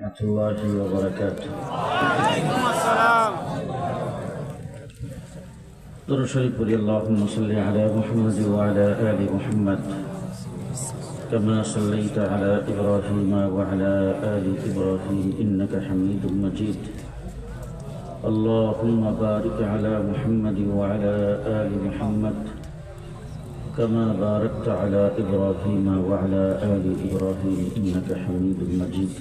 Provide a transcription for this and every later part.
রহমতুল্লাহি ওয়া বারাকাতুহু। ওয়ালাইকুম আসসালাম। দরুদ শরীফ পড়ি। আল্লাহুম্মা সাল্লি আলা মুহাম্মাদ ওয়া আলা আলি মুহাম্মাদ কামা সাল্লাইতা আলা ইব্রাহিম ওয়া আলা আলি ইব্রাহিম ইন্নাকা হামিদুম মাজিদ। আল্লাহুম্মা বারিক আলা মুহাম্মাদ ওয়া আলা আলি মুহাম্মাদ কামা বারাকতা আলা ইব্রাহিম ওয়া আলা আলি ইব্রাহিম ইন্নাকা হামিদুম মাজিদ।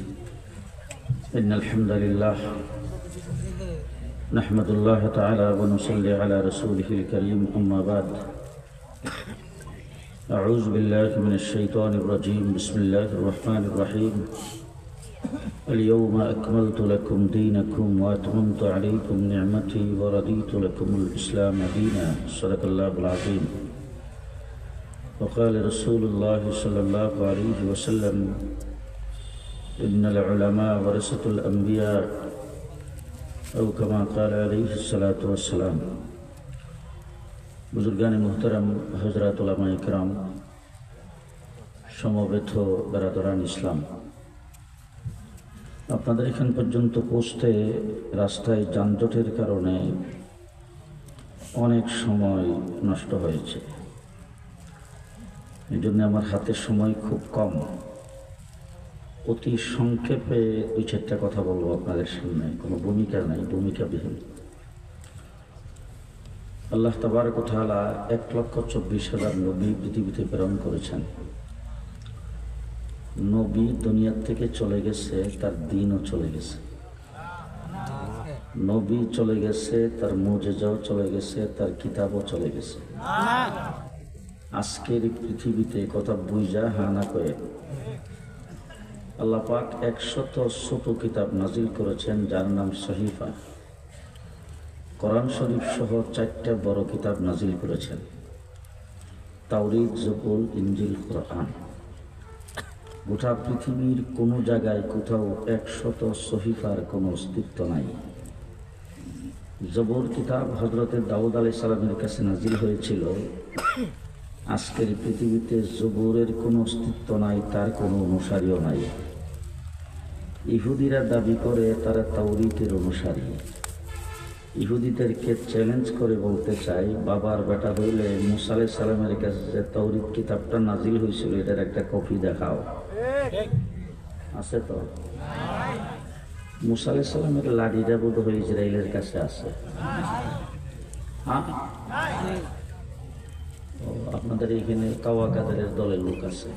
ইন্নাল হামদালিল্লাহ نحمدullah ta'ala wa nusalli ala rasulihil karim, amma ba'd. A'udhu billahi minash shaitanir rajim. Bismillahir rahmanir rahim. Al-yawma akmaltu lakum dinakum wa atmamtu alaykum ni'mati wa raditu lakum al-islam dinan. Sadaqallahul azim. Wa qala Rasulullah sallallahu alayhi wa sallam, innal ulama warasatul anbiya أو كما قال عليه الصلاة والسلام। বুজুর্গানে মুহতারাম, হযরত উলামায়ে কেরাম, সমবেত বেরাদরান ইসলাম, আপনাদের এখান পর্যন্ত পৌঁছতে রাস্তায় যানজটের কারণে অনেক সময় নষ্ট হয়েছে। এই জন্য আমার হাতে সময় খুব কম। অতি সংক্ষেপে দুই চারটা কথা বলবো আপনাদের সামনে, কোনো ভূমিকা নাই, ভূমিকাবিহীন। আল্লাহ তাবারক ওয়া তাআলা 1,24,000 নবী পৃথিবীতে প্রেরণ করেছেন। নবী দুনিয়ার থেকে চলে গেছে, তার দ্বীনও চলে গেছে। নবী চলে গেছে, তার মুজিজাও চলে গেছে, তার কিতাবও চলে গেছে। আজকের পৃথিবীতে কথা বুঝা হানা করে আল্লাহ পাক 100 কিতাব নাজিল করেছেন, যার নাম সহিফা। কোরআন শরীফ সহ 4টা বড় কিতাব নাজিল করেছেন, তাওরীত, জবুর, ইনজিল, কোরআন। গোটা পৃথিবীর কোনো জায়গায় কোথাও 100 সহিফার কোনো অস্তিত্ব নাই। জবুর কিতাব হযরতে দাউদ আলাইহিস সালামের কাছে নাজিল হয়েছিল। আজকের পৃথিবীতে জবুরের কোনো অস্তিত্ব নাই, তার কোনো অনুসারীও নাই। ইহুদিরা দাবি করে তারা তাওরীতের অনুসারী। ইহুদিদেরকে চ্যালেঞ্জ করে বলতে চাই, বাবার বেটা হইলে মুসা আলাইহিস সালামের কাছে যে তাওরীত কিতাবটা নাজিল হয়েছিল, এটার একটা কপি দেখাও। আছে তো? মুসা আলাইহিস সালামের লাঠিটা বোধহয় ইসরায়েলের কাছে আছে। হ্যাঁ, আপনাদের এখানে কাওয়া কাদের দলের লোক আছে।